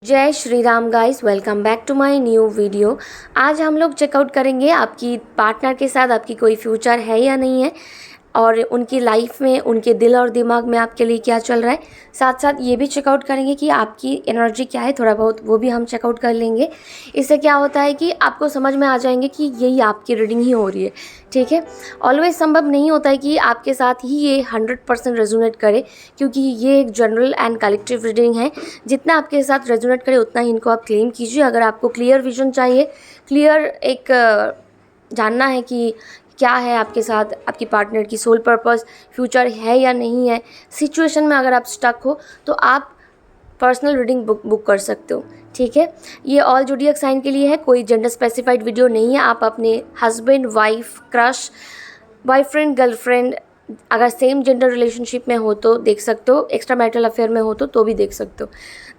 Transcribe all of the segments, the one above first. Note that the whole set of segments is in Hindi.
जय Shri Ram guys, welcome back to my new video. आज हम लोग चेकआउट करेंगे आपकी पार्टनर के साथ आपकी कोई फ्यूचर है या नहीं है, और उनकी लाइफ में उनके दिल और दिमाग में आपके लिए क्या चल रहा है। साथ साथ ये भी चेकआउट करेंगे कि आपकी एनर्जी क्या है, थोड़ा बहुत वो भी हम चेकआउट कर लेंगे। इससे क्या होता है कि आपको समझ में आ जाएंगे कि यही आपकी रीडिंग ही हो रही है। ठीक है, ऑलवेज संभव नहीं होता है कि आपके साथ ही ये 100% रेजोनेट करे, क्योंकि ये एक जनरल एंड कलेक्टिव रीडिंग है। जितना आपके साथ रेजोनेट करे उतना ही इनको आप क्लेम कीजिए। अगर आपको क्लियर विजन चाहिए, क्लियर एक जानना है कि क्या है आपके साथ आपकी पार्टनर की सोल पर्पस, फ्यूचर है या नहीं है, सिचुएशन में अगर आप स्टक हो तो आप पर्सनल रीडिंग बुक कर सकते हो। ठीक है, ये ऑल ज़ोडिएक साइन के लिए है, कोई जेंडर स्पेसिफाइड वीडियो नहीं है। आप अपने husband, wife, crush, boyfriend, girlfriend, अगर सेम जेंडर रिलेशनशिप में हो तो देख सकते हो, एक्स्ट्रा मैरिटल अफेयर में हो तो भी देख सकते हो।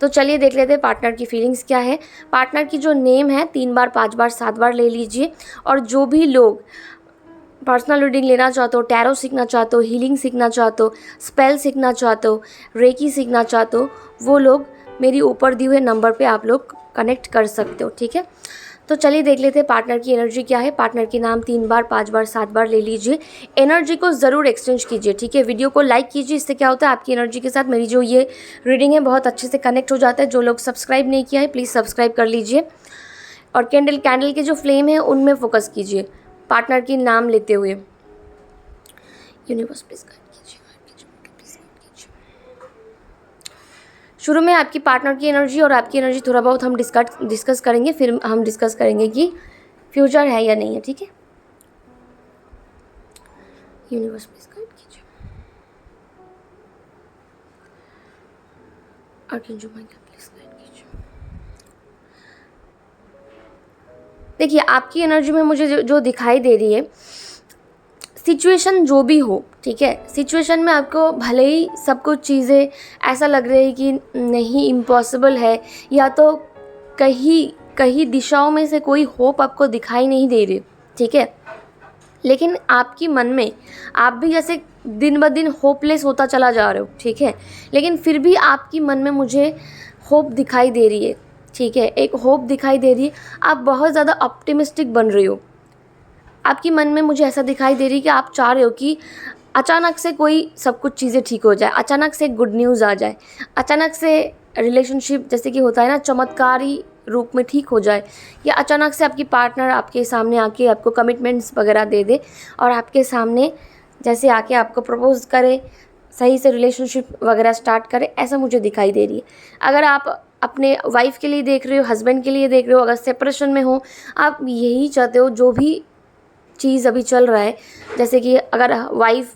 तो चलिए देख लेते हैं पार्टनर की फीलिंग्स क्या है। पार्टनर की जो नेम है 3 बार, 5 बार, 7 बार ले लीजिए। और जो भी लोग पर्सनल रीडिंग लेना चाहते हो, टैरो सीखना चाहते हो, हीलिंग सीखना चाहते हो, स्पेल सीखना चाहते हो, रेकी सीखना चाहते हो, वो लोग मेरी ऊपर दिए हुए नंबर पे आप लोग कनेक्ट कर सकते हो। ठीक है, तो चलिए देख लेते हैं पार्टनर की एनर्जी क्या है। पार्टनर की नाम 3 बार, 5 बार, 7 बार ले लीजिए। एनर्जी को ज़रूर एक्सचेंज कीजिए। ठीक है, वीडियो को लाइक कीजिए। इससे क्या होता है, आपकी एनर्जी के साथ मेरी जो ये रीडिंग है बहुत अच्छे से कनेक्ट हो जाता है। जो लोग सब्सक्राइब नहीं किया है प्लीज़ सब्सक्राइब कर लीजिए। और कैंडल के जो फ्लेम है उनमें फोकस कीजिए पार्टनर की नाम लेते हुए। यूनिवर्स प्लीज गाइड कीजिए, प्लीज गाइड कीजिए। शुरू में आपकी पार्टनर की एनर्जी और आपकी एनर्जी थोड़ा बहुत हम डिस्कस करेंगे, फिर हम डिस्कस करेंगे कि फ्यूचर है या नहीं है। ठीक है, यूनिवर्स प्लीज गाइड कीजिए। आर्कएंजल माइकल प्लीज गाइड कीजिए। देखिए, आपकी एनर्जी में मुझे जो दिखाई दे रही है, सिचुएशन जो भी हो, ठीक है, सिचुएशन में आपको भले ही सब कुछ चीज़ें ऐसा लग रही है कि नहीं, इम्पॉसिबल है, या तो कहीं दिशाओं में से कोई होप आपको दिखाई नहीं दे रही। ठीक है, लेकिन आपकी मन में आप भी जैसे दिन ब दिन होपलेस होता चला जा रहे हो। ठीक है, लेकिन फिर भी आपकी मन में मुझे होप दिखाई दे रही है। ठीक है, एक होप दिखाई दे रही है। आप बहुत ज़्यादा ऑप्टिमिस्टिक बन रही हो। आपकी मन में मुझे ऐसा दिखाई दे रही है कि आप चाह रहे हो कि अचानक से कोई सब कुछ चीज़ें ठीक हो जाए, अचानक से गुड न्यूज़ आ जाए, अचानक से रिलेशनशिप जैसे कि होता है ना, चमत्कारी रूप में ठीक हो जाए, या अचानक से आपकी पार्टनर आपके सामने आके आपको कमिटमेंट्स वगैरह दे दे और आपके सामने जैसे आके आपको प्रपोज करे, सही से रिलेशनशिप वगैरह स्टार्ट करे, ऐसा मुझे दिखाई दे रही है। अगर आप अपने वाइफ के लिए देख रहे हो, हस्बैंड के लिए देख रहे हो, अगर सेपरेशन में हो, आप यही चाहते हो, जो भी चीज़ अभी चल रहा है, जैसे कि अगर वाइफ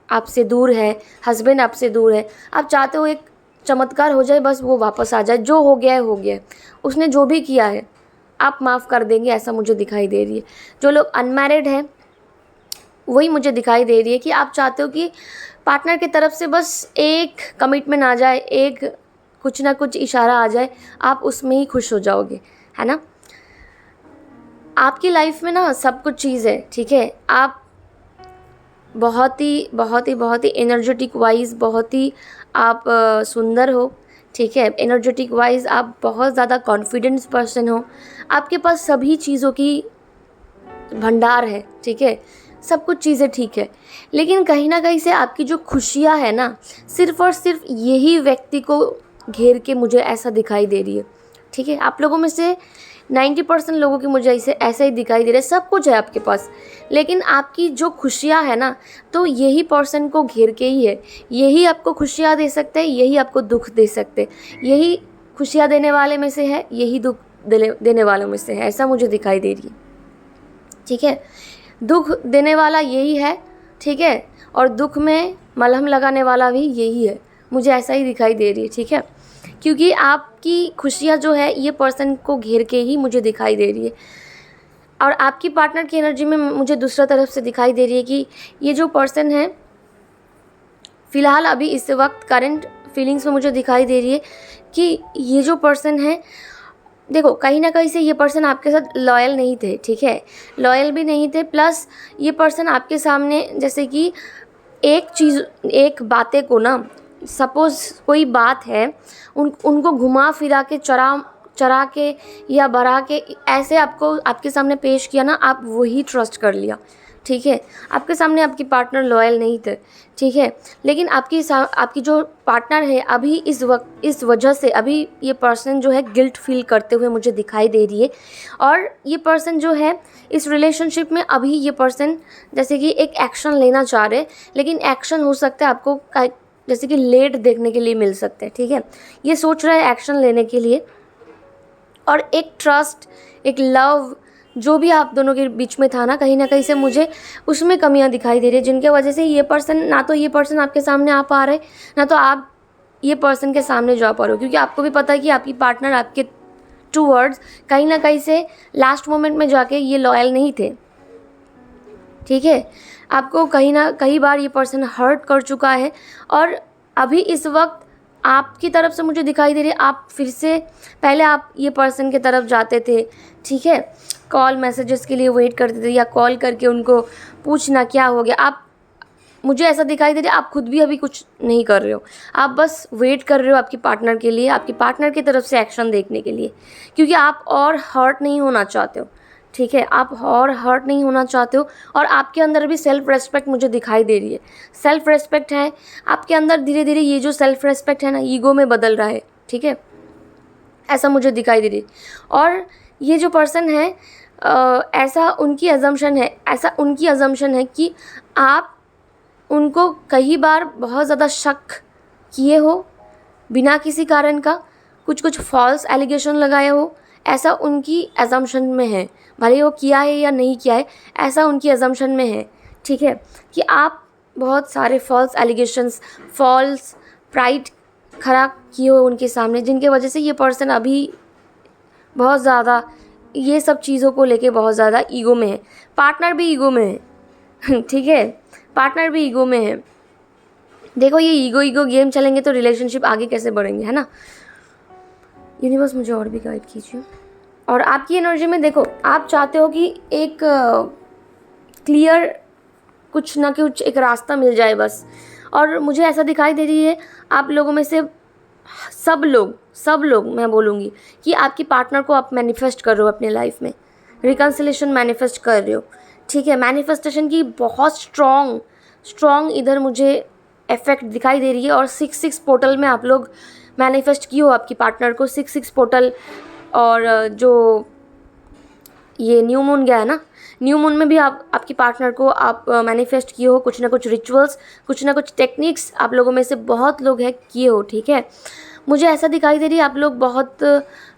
आपसे दूर है, हस्बैंड आपसे दूर है, आप चाहते हो एक चमत्कार हो जाए, बस वो वापस आ जाए, जो हो गया है हो गया है, उसने जो भी किया है आप माफ़ कर देंगे, ऐसा मुझे दिखाई दे रही है। जो लोग अनमैरिड हैं वही मुझे दिखाई दे रही है कि आप चाहते हो कि पार्टनर की तरफ से बस एक कमिटमेंट आ जाए, एक कुछ ना कुछ इशारा आ जाए, आप उसमें ही खुश हो जाओगे, है ना। आपकी लाइफ में ना सब कुछ चीज़ है। ठीक है, आप बहुत ही एनर्जेटिक वाइज बहुत ही आप सुंदर हो। ठीक है, एनर्जेटिक वाइज आप बहुत ज़्यादा कॉन्फिडेंस पर्सन हो। आपके पास सभी चीज़ों की भंडार है। ठीक है, सब कुछ चीज़ें ठीक है, लेकिन कहीं ना कहीं से आपकी जो खुशियाँ है ना, सिर्फ़ और सिर्फ यही व्यक्ति को घेर के मुझे ऐसा दिखाई दे रही है। ठीक है, आप लोगों में से 90% लोगों की मुझे ऐसा ही दिखाई दे रहा है। सब कुछ है आपके पास, लेकिन आपकी जो खुशियाँ है ना, तो यही पर्सन को घेर के ही है। यही आपको खुशियाँ दे सकते हैं, यही आपको दुख दे सकते हैं। यही खुशियाँ देने वाले में से है, यही दुख देने वालों में से है, ऐसा मुझे दिखाई दे रही है। ठीक है, दुख देने वाला यही है। ठीक है, और दुख में मलहम लगाने वाला भी यही है, मुझे ऐसा ही दिखाई दे रही है। ठीक है, क्योंकि आपकी खुशियाँ जो है ये पर्सन को घेर के ही मुझे दिखाई दे रही है। और आपकी पार्टनर की एनर्जी में मुझे दूसरा तरफ से दिखाई दे रही है कि ये जो पर्सन है फ़िलहाल अभी इस वक्त करंट फीलिंग्स में मुझे दिखाई दे रही है कि ये जो पर्सन है, देखो कहीं ना कहीं से ये पर्सन आपके साथ लॉयल नहीं थे। ठीक है, लॉयल भी नहीं थे, प्लस ये पर्सन आपके सामने जैसे कि एक बातें को ना सपोज़ कोई बात है, उनको घुमा फिरा के चरा के या बढ़ा के ऐसे आपको आपके सामने पेश किया ना, आप वही ट्रस्ट कर लिया, ठीक है। आपके सामने आपकी पार्टनर लॉयल नहीं थे, ठीक है, लेकिन आपकी जो पार्टनर है अभी इस वजह से अभी ये पर्सन जो है गिल्ट फील करते हुए मुझे दिखाई दे रही है। और ये पर्सन जो है इस रिलेशनशिप में अभी ये पर्सन जैसे कि एक एक्शन लेना चाह रहे, लेकिन एक्शन हो सकता है आपको जैसे कि लेट देखने के लिए मिल सकते हैं, ठीक है। ये सोच रहा है एक्शन लेने के लिए, और एक ट्रस्ट, एक लव जो भी आप दोनों के बीच में था ना कहीं से मुझे उसमें कमियां दिखाई दे रही है, जिनके वजह से ये पर्सन ना तो ये पर्सन आपके सामने आ पा रहे, ना तो आप ये पर्सन के सामने जा पा रहे हो। क्योंकि आपको भी पता है कि आपकी पार्टनर आपके टूवर्ड्स कहीं ना कहीं से लास्ट मोमेंट में जाके ये लॉयल नहीं थे, ठीक है। आपको कई बार ये पर्सन हर्ट कर चुका है, और अभी इस वक्त आपकी तरफ से मुझे दिखाई दे रही है आप फिर से, पहले आप ये पर्सन की तरफ जाते थे, ठीक है, कॉल मैसेजेस के लिए वेट करते थे या कॉल करके उनको पूछना क्या हो गया। आप, मुझे ऐसा दिखाई दे रहा है आप खुद भी अभी कुछ नहीं कर रहे हो, आप बस वेट कर रहे हो आपकी पार्टनर के लिए, आपकी पार्टनर की तरफ से एक्शन देखने के लिए, क्योंकि आप और हर्ट नहीं होना चाहते हो, ठीक है। आप और हर्ट नहीं होना चाहते हो, और आपके अंदर भी सेल्फ रेस्पेक्ट मुझे दिखाई दे रही है, सेल्फ रेस्पेक्ट है आपके अंदर। धीरे धीरे ये जो सेल्फ रेस्पेक्ट है ना ईगो में बदल रहा है, ठीक है, ऐसा मुझे दिखाई दे रही है। और ये जो पर्सन है ऐसा उनकी अजम्पशन है कि आप उनको कई बार बहुत ज़्यादा शक किए हो बिना किसी कारण का, कुछ फॉल्स एलिगेशन लगाए हो, ऐसा उनकी अजम्पशन में है। भले वो किया है या नहीं किया है, ऐसा उनकी अजम्पशन में है, ठीक है, कि आप बहुत सारे फॉल्स एलिगेशंस, फॉल्स प्राइड खड़ा किए हो उनके सामने, जिनके वजह से ये पर्सन अभी बहुत ज़्यादा ये सब चीज़ों को लेके बहुत ज़्यादा ईगो में है। पार्टनर भी ईगो में है ठीक है, पार्टनर भी ईगो में है। देखो ये ईगो गेम चलेंगे तो रिलेशनशिप आगे कैसे बढ़ेंगे, है ना। यूनिवर्स मुझे और भी गाइड कीजिए। और आपकी एनर्जी में देखो आप चाहते हो कि एक क्लियर कुछ ना कुछ एक रास्ता मिल जाए बस। और मुझे ऐसा दिखाई दे रही है आप लोगों में से सब लोग मैं बोलूँगी कि आपकी पार्टनर को आप मैनिफेस्ट कर रहे हो अपने लाइफ में, रिकन्सिलेशन मैनिफेस्ट कर रहे हो, ठीक है। मैनिफेस्टेशन की बहुत स्ट्रॉन्ग इधर मुझे इफेक्ट दिखाई दे रही है। और 6-6 पोर्टल में आप लोग मैनिफेस्ट किए हो आपकी पार्टनर को, 6-6 पोर्टल। और जो ये न्यू मून गया है ना, न्यू मून में भी आपकी पार्टनर को आप मैनिफेस्ट किए हो, कुछ ना कुछ रिचुअल्स, कुछ ना कुछ टेक्निक्स आप लोगों में से बहुत लोग हैं किए हो, ठीक है। मुझे ऐसा दिखाई दे रही है आप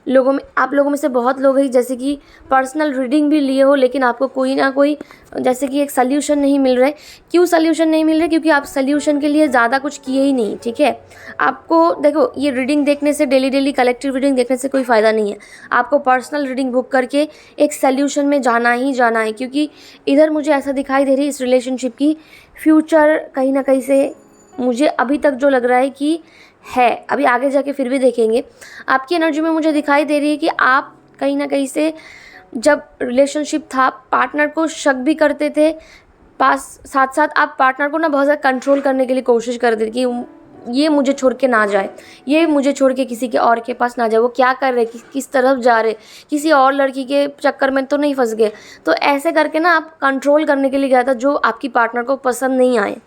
लोगों में से बहुत लोग हैं जैसे कि पर्सनल रीडिंग भी लिए हो, लेकिन आपको कोई ना कोई जैसे कि एक सल्यूशन नहीं मिल रहा है। क्यों सल्यूशन नहीं मिल रहा है? क्योंकि आप सल्यूशन के लिए ज़्यादा कुछ किए ही नहीं, ठीक है। आपको देखो ये रीडिंग देखने से, डेली कलेक्टिव रीडिंग देखने से कोई फ़ायदा नहीं है। आपको पर्सनल रीडिंग बुक करके एक सल्यूशन में जाना ही जाना है, क्योंकि इधर मुझे ऐसा दिखाई दे रही है इस रिलेशनशिप की फ्यूचर कहीं ना कहीं से मुझे अभी तक जो लग रहा है कि है, अभी आगे जाके फिर भी देखेंगे। आपकी एनर्जी में मुझे दिखाई दे रही है कि आप कहीं ना कहीं से जब रिलेशनशिप था पार्टनर को शक भी करते थे, साथ साथ आप पार्टनर को ना बहुत ज़्यादा कंट्रोल करने के लिए कोशिश करते थे कि ये मुझे छोड़ के ना जाए, ये मुझे छोड़ के किसी के और के पास ना जाए, वो क्या कर रहे, किस तरफ जा रहे, किसी और लड़की के चक्कर में तो नहीं फंस गए। तो ऐसे करके ना आप कंट्रोल करने के लिए गया था जो आपकी पार्टनर को पसंद नहीं आए,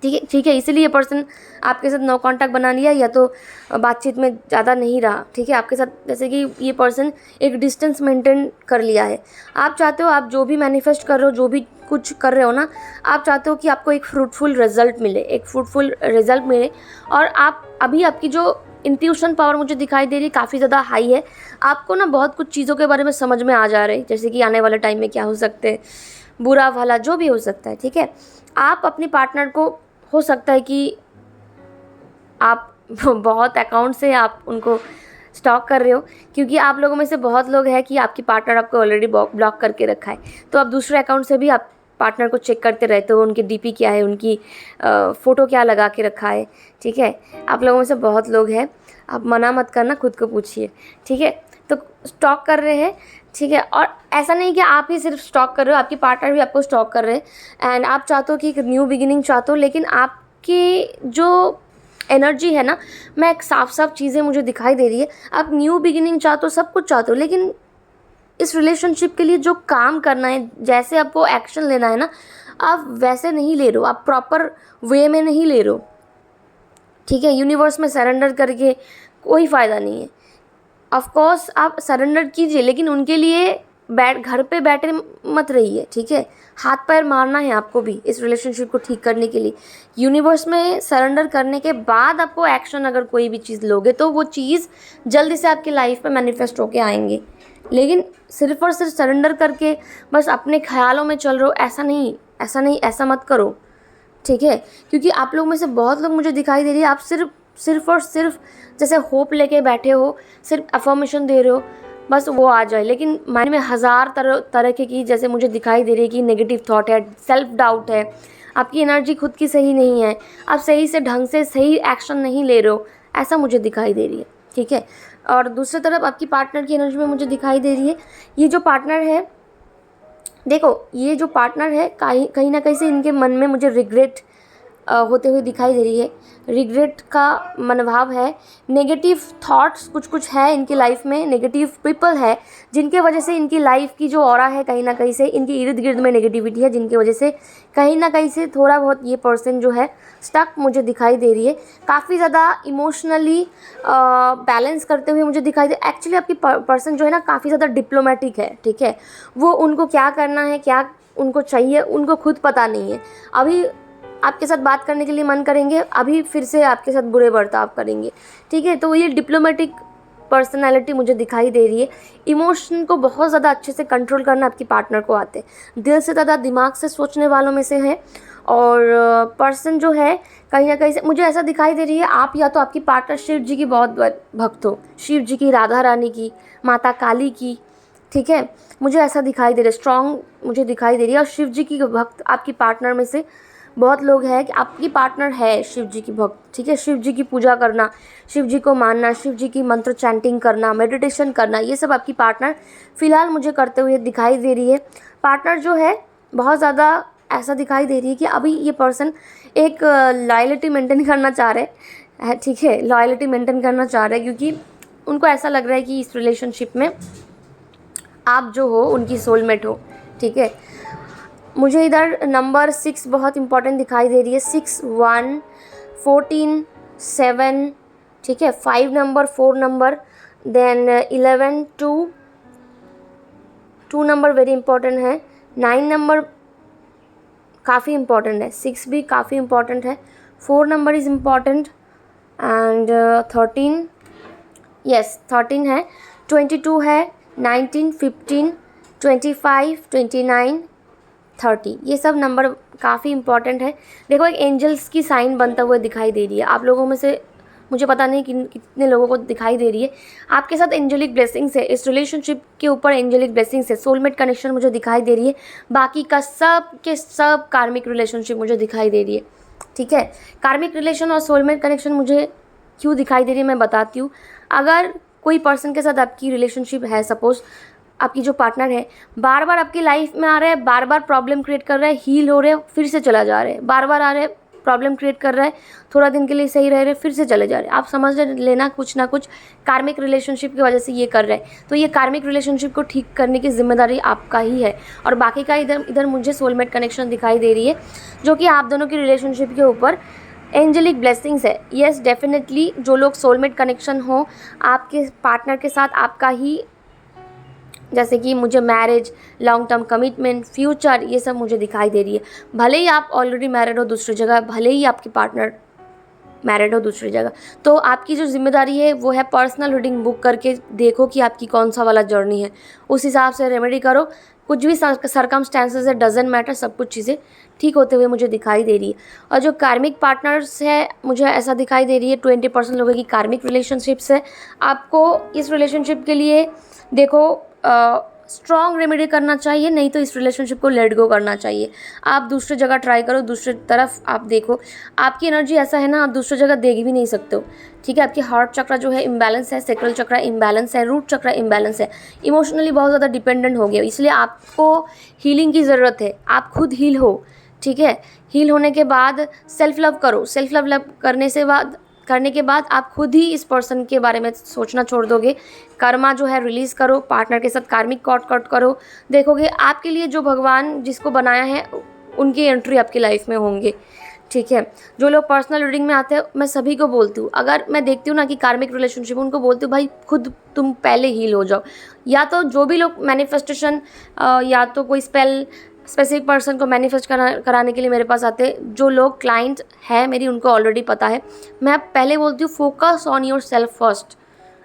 ठीक है। इसीलिए ये पर्सन आपके साथ नो कांटेक्ट बना लिया या तो बातचीत में ज़्यादा नहीं रहा, ठीक है। आपके साथ जैसे कि ये पर्सन एक डिस्टेंस मेंटेन कर लिया है। आप चाहते हो, आप जो भी मैनिफेस्ट कर रहे हो, जो भी कुछ कर रहे हो ना, आप चाहते हो कि आपको एक फ्रूटफुल रिजल्ट मिले, और आप अभी आपकी जो इंट्यूशन पावर मुझे दिखाई दे रही है काफ़ी ज़्यादा हाई है। आपको ना बहुत कुछ चीज़ों के बारे में समझ में आ जा रहा है, जैसे कि आने वाले टाइम में क्या हो सकते हैं, बुरा भला जो भी हो सकता है, ठीक है। आप अपने पार्टनर को, हो सकता है कि आप बहुत अकाउंट से आप उनको स्टॉक कर रहे हो, क्योंकि आप लोगों में से बहुत लोग हैं कि आपकी पार्टनर आपको ऑलरेडी ब्लॉक करके रखा है, तो आप दूसरे अकाउंट से भी आप पार्टनर को चेक करते रहते हो, उनकी डीपी क्या है, उनकी फ़ोटो क्या लगा के रखा है, ठीक है। आप लोगों में से बहुत लोग हैं, आप मना मत करना, खुद को पूछिए, ठीक है। तो स्टॉक कर रहे हैं, ठीक है। और ऐसा नहीं कि आप ही सिर्फ स्टॉक कर रहे हो, आपकी पार्टनर भी आपको स्टॉक कर रहे हैं। एंड आप चाहते हो कि एक न्यू बिगिनिंग चाहते हो, लेकिन आपके जो एनर्जी है ना, मैं एक साफ साफ चीज़ें मुझे दिखाई दे रही है। आप न्यू बिगिनिंग चाहते हो, सब कुछ चाहते हो, लेकिन इस रिलेशनशिप के लिए जो काम करना है, जैसे आपको एक्शन लेना है ना, आप वैसे नहीं ले रहे हो, आप प्रॉपर वे में नहीं ले रहे हो। ठीक है, यूनिवर्स में सरेंडर करके कोई फ़ायदा नहीं है। ऑफ कोर्स आप सरेंडर कीजिए, लेकिन उनके लिए घर पे बैठे मत रहिए। ठीक है, हाथ पैर मारना है आपको भी इस रिलेशनशिप को ठीक करने के लिए। यूनिवर्स में सरेंडर करने के बाद आपको एक्शन अगर कोई भी चीज़ लोगे तो वो चीज़ जल्दी से आपकी लाइफ में मैनिफेस्ट होके आएंगे। लेकिन सिर्फ और सिर्फ सरेंडर करके बस अपने ख्यालों में चल रहे हो, ऐसा नहीं, ऐसा नहीं, ऐसा मत करो। ठीक है, क्योंकि आप लोग में से बहुत लोग मुझे दिखाई दे रही है, आप सिर्फ और सिर्फ जैसे होप लेके बैठे हो, सिर्फ अफर्मेशन दे रहे हो, बस वो आ जाए, लेकिन माइंड में हज़ार तरह की जैसे मुझे दिखाई दे रही है कि नेगेटिव थॉट है, सेल्फ डाउट है, आपकी एनर्जी खुद की सही नहीं है, आप सही से ढंग से सही एक्शन नहीं ले रहे हो, ऐसा मुझे दिखाई दे रही है। ठीक है, और दूसरी तरफ आपकी पार्टनर की एनर्जी में मुझे दिखाई दे रही है, ये जो पार्टनर है, देखो ये जो पार्टनर है कहीं ना कहीं से इनके मन में मुझे रिग्रेट होते हुए दिखाई दे रही है। रिग्रेट का मनोभाव है, नेगेटिव थॉट्स कुछ है इनकी लाइफ में, नेगेटिव पीपल है जिनके वजह से इनकी लाइफ की जो ऑरा है कहीं ना कहीं से इनके इर्द गिर्द में नेगेटिविटी है, जिनकी वजह से कहीं ना कहीं से थोड़ा बहुत ये पर्सन जो है स्टक मुझे दिखाई दे रही है। काफ़ी ज़्यादा इमोशनली बैलेंस करते हुए मुझे दिखाई दे। एक्चुअली आपकी पर्सन जो है ना काफ़ी ज़्यादा डिप्लोमेटिक है। ठीक है, वो उनको क्या करना है, क्या उनको चाहिए, उनको खुद पता नहीं है। अभी आपके साथ बात करने के लिए मन करेंगे, अभी फिर से आपके साथ बुरे बर्ताव करेंगे। ठीक है, तो ये डिप्लोमेटिक पर्सनालिटी मुझे दिखाई दे रही है। इमोशन को बहुत ज़्यादा अच्छे से कंट्रोल करना आपकी पार्टनर को आते हैं, दिल से ज़्यादा दिमाग से सोचने वालों में से है। और पर्सन जो है कहीं ना कहीं से मुझे ऐसा दिखाई दे रही है, आप या तो आपकी पार्टनर शिव जी की बहुत भक्त हो, शिव जी की, राधा रानी की, माता काली की। ठीक है, मुझे ऐसा दिखाई दे रहा है, स्ट्रॉन्ग मुझे दिखाई दे रही है। और शिव जी की भक्त आपकी पार्टनर में से बहुत लोग हैं कि आपकी पार्टनर है शिव जी की भक्त। ठीक है, शिव जी की पूजा करना, शिव जी को मानना, शिव जी की मंत्र चैंटिंग करना, मेडिटेशन करना, ये सब आपकी पार्टनर फ़िलहाल मुझे करते हुए दिखाई दे रही है। पार्टनर जो है बहुत ज़्यादा ऐसा दिखाई दे रही है कि अभी ये पर्सन एक लॉयल्टी मेंटेन करना चाह रहे हैं। ठीक है, लॉयल्टी मेंटेन करना चाह रहे हैं क्योंकि उनको ऐसा लग रहा है कि इस रिलेशनशिप में आप जो हो उनकी सोलमेट हो। ठीक है, मुझे इधर नंबर 6 बहुत इंपॉर्टेंट दिखाई दे रही है। 6, 1, 14, 7। ठीक है, 5 number, 4 number, then 11, 2 number very important है। 9 नंबर काफ़ी इंपॉर्टेंट है, 6 भी काफ़ी इंपॉर्टेंट है, 4 number is important, and 13, yes 13 है, 22 है, 19, 15, 25, 29, 30, ये सब नंबर काफ़ी इंपॉर्टेंट है। देखो एक एंजल्स की साइन बनता हुआ दिखाई दे रही है। आप लोगों में से मुझे पता नहीं कितने लोगों को दिखाई दे रही है, आपके साथ एंजेलिक ब्लेसिंग्स है, इस रिलेशनशिप के ऊपर एंजेलिक ब्लेसिंग्स है, सोलमेट कनेक्शन मुझे दिखाई दे रही है। बाकी का सब के सब कार्मिक रिलेशनशिप मुझे दिखाई दे रही है। ठीक है, कार्मिक रिलेशन और सोलमेट कनेक्शन मुझे क्यों दिखाई दे रही है मैं बताती हूँ। अगर कोई पर्सन के साथ आपकी रिलेशनशिप है, सपोज़ आपकी जो पार्टनर है बार बार आपकी लाइफ में आ रहा है, बार बार प्रॉब्लम क्रिएट कर रहा है, हील हो रहे हैं, फिर से चला जा रहा है, बार बार आ रहे हैं, प्रॉब्लम क्रिएट कर रहा है, थोड़ा दिन के लिए सही रह रहे, फिर से चले जा रहे हैं, आप समझ लेना कुछ ना कुछ कार्मिक रिलेशनशिप की वजह से ये कर रहे हैं। तो ये कार्मिक रिलेशनशिप को ठीक करने की जिम्मेदारी आपका ही है। और बाकी का इधर मुझे सोलमेट कनेक्शन दिखाई दे रही है जो कि आप दोनों की रिलेशनशिप के ऊपर एंजेलिक ब्लेसिंग्स है। येस डेफिनेटली जो लोग सोलमेट कनेक्शन हो आपके पार्टनर के साथ, आपका ही, जैसे कि मुझे marriage, long term commitment, future, ये सब मुझे दिखाई दे रही है। भले ही आप ऑलरेडी मैरिड हो दूसरी जगह, भले ही आपके पार्टनर मैरिड हो दूसरी जगह, तो आपकी जो जिम्मेदारी है वो है पर्सनल रीडिंग बुक करके देखो कि आपकी कौन सा वाला जर्नी है, उस हिसाब से रेमेडी करो। कुछ भी सरकमस्टेंसेस है, डजेंट मैटर, सब कुछ चीज़ें ठीक होते हुए मुझे दिखाई दे रही है। और जो कार्मिक पार्टनर्स है मुझे ऐसा दिखाई दे रही है 20% लोगों की कार्मिक रिलेशनशिप्स है। आपको इस रिलेशनशिप के लिए देखो स्ट्रॉन्ग रेमेडी करना चाहिए, नहीं तो इस रिलेशनशिप को लेट गो करना चाहिए। आप दूसरी जगह ट्राई करो, दूसरी तरफ आप देखो। आपकी एनर्जी ऐसा है ना, आप दूसरी जगह देख भी नहीं सकते हो। ठीक है, आपकी हार्ट चक्रा जो है इम्बैलेंस है, सेक्रल चक्रा इम्बैलेंस है, रूट चक्रा इम्बैलेंस है, इमोशनली बहुत ज़्यादा डिपेंडेंट हो गया, इसलिए आपको हीलिंग की ज़रूरत है। आप खुद हील हो। ठीक है, हील होने के बाद सेल्फ लव करो, सेल्फ लव करने से बाद करने के बाद आप खुद ही इस पर्सन के बारे में सोचना छोड़ दोगे। कर्मा जो है रिलीज़ करो, पार्टनर के साथ कार्मिक कॉर्ड कट करो, देखोगे आपके लिए जो भगवान जिसको बनाया है उनकी एंट्री आपकी लाइफ में होंगे। ठीक है, जो लोग पर्सनल रीडिंग में आते हैं मैं सभी को बोलती हूँ, अगर मैं देखती हूँ ना कि कार्मिक रिलेशनशिप, उनको बोलती हूँ भाई खुद तुम पहले हील हो जाओ। या तो जो भी लोग मैनिफेस्टेशन या तो कोई स्पेल स्पेसिफिक पर्सन को मैनिफेस्ट कराने के लिए मेरे पास आते हैं, जो लोग क्लाइंट है मेरी उनको ऑलरेडी पता है। मैं पहले बोलती हूँ focus on your self first.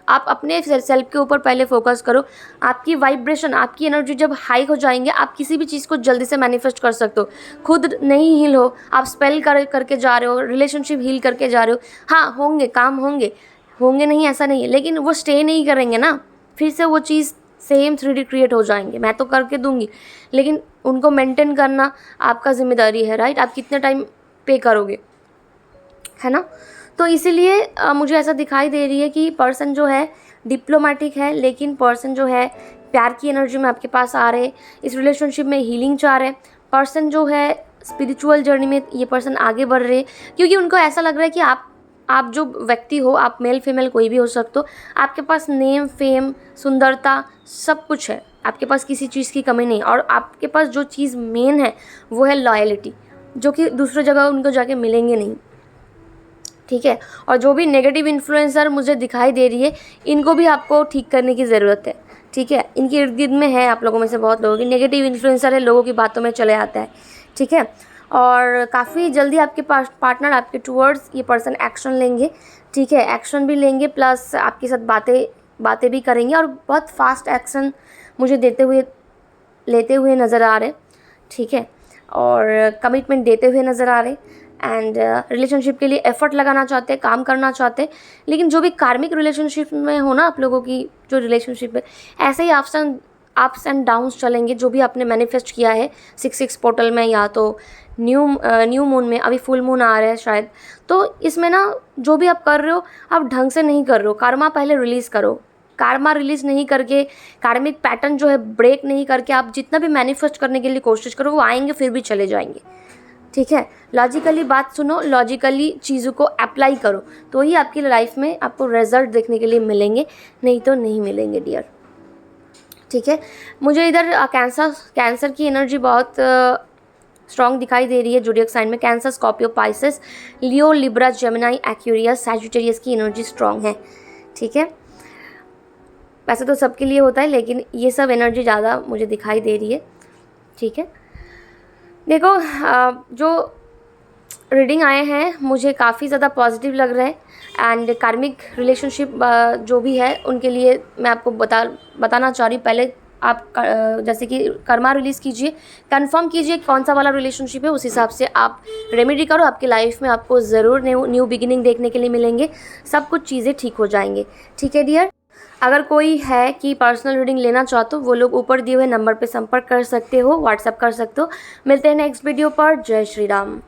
आप अपने सेल्फ के ऊपर पहले फोकस करो। आपकी वाइब्रेशन, आपकी एनर्जी जब हाई हो जाएंगे, आप किसी भी चीज़ को जल्दी से मैनिफेस्ट कर सकते हो। खुद नहीं हील हो, आप स्पेल करके जा रहे हो, रिलेशनशिप हील करके जा रहे हो, हाँ होंगे काम, होंगे नहीं ऐसा नहीं है, लेकिन वो स्टे नहीं करेंगे ना, फिर से वो चीज़ सेम 3D क्रिएट हो जाएंगे। मैं तो करके दूंगी, लेकिन उनको मेंटेन करना आपका जिम्मेदारी है, राइट। आप कितने टाइम पे करोगे, है ना। तो इसीलिए मुझे ऐसा दिखाई दे रही है कि पर्सन जो है डिप्लोमेटिक है, लेकिन पर्सन जो है प्यार की एनर्जी में आपके पास आ रहे, इस रिलेशनशिप में हीलिंग चाह रहे। पर्सन जो है स्पिरिचुअल जर्नी में ये पर्सन आगे बढ़ रहे, क्योंकि उनको ऐसा लग रहा है कि आप जो व्यक्ति हो, आप मेल फीमेल कोई भी हो सकते हो, आपके पास नेम फेम सुंदरता सब कुछ है, आपके पास किसी चीज़ की कमी नहीं। और आपके पास जो चीज़ मेन है वो है लॉयल्टी, जो कि दूसरी जगह उनको जाके मिलेंगे नहीं। ठीक है, और जो भी नेगेटिव इन्फ्लुएंसर मुझे दिखाई दे रही है, इनको भी आपको ठीक करने की ज़रूरत है। ठीक है, इनके इर्द गिर्द में है आप लोगों में से बहुत लोगों की नेगेटिव इन्फ्लुएंसर है, लोगों की बातों में चले आता है। ठीक है, और काफ़ी जल्दी आपके पास पार्टनर आपके टूवर्ड्स ये पर्सन एक्शन लेंगे। ठीक है, एक्शन भी लेंगे प्लस आपके साथ बातें भी करेंगे, और बहुत फास्ट एक्शन मुझे लेते हुए नज़र आ रहे। ठीक है, और कमिटमेंट देते हुए नज़र आ रहे, एंड रिलेशनशिप के लिए एफर्ट लगाना चाहते हैं, काम करना चाहते हैं। लेकिन जो भी कार्मिक रिलेशनशिप में हो ना, आप लोगों की जो रिलेशनशिप है, ऐसे ही अप्स एंड डाउन्स चलेंगे। जो भी आपने मैनिफेस्ट किया है 6 पोर्टल में, या तो न्यू मून में, अभी फुल मून आ रहा है शायद, तो इसमें ना जो भी आप कर रहे हो आप ढंग से नहीं कर रहे हो। कार्मा पहले रिलीज़ करो। कार्मा रिलीज़ नहीं करके, कार्मिक पैटर्न जो है ब्रेक नहीं करके आप जितना भी मैनिफेस्ट करने के लिए कोशिश करो, वो आएंगे फिर भी चले जाएंगे। ठीक है, लॉजिकली बात सुनो, लॉजिकली चीज़ों को अप्लाई करो, तो ही आपकी लाइफ में आपको रिजल्ट देखने के लिए मिलेंगे, नहीं तो नहीं मिलेंगे डियर। ठीक है, मुझे इधर कैंसर की एनर्जी बहुत स्ट्रॉन्ग दिखाई दे रही है। ज़ोडिएक साइन में कैंसर, स्कॉर्पियो, पाइसेस, लियो, लिब्रा, जेमिनी, एक्वेरियस, सैजिटेरियस की एनर्जी स्ट्रॉन्ग है। ठीक है, वैसे तो सबके लिए होता है, लेकिन ये सब एनर्जी ज़्यादा मुझे दिखाई दे रही है। ठीक है, देखो जो रीडिंग आए हैं मुझे काफ़ी ज़्यादा पॉजिटिव लग रहा है, एंड कार्मिक रिलेशनशिप जो भी है उनके लिए मैं आपको बताना चाह रही हूँ। पहले आप जैसे कि कर्मा रिलीज़ कीजिए, कंफर्म कीजिए कौन सा वाला रिलेशनशिप है, उस हिसाब से आप रेमेडी करो। आपकी लाइफ में आपको ज़रूर न्यू बिगिनिंग देखने के लिए मिलेंगे, सब कुछ चीज़ें ठीक हो जाएंगे। ठीक है डियर, अगर कोई है कि पर्सनल रीडिंग लेना चाहते हो, वो लोग ऊपर दिए हुए नंबर पे संपर्क कर सकते हो, व्हाट्सएप कर सकते हो। मिलते हैं नेक्स्ट वीडियो पर। जय श्री राम।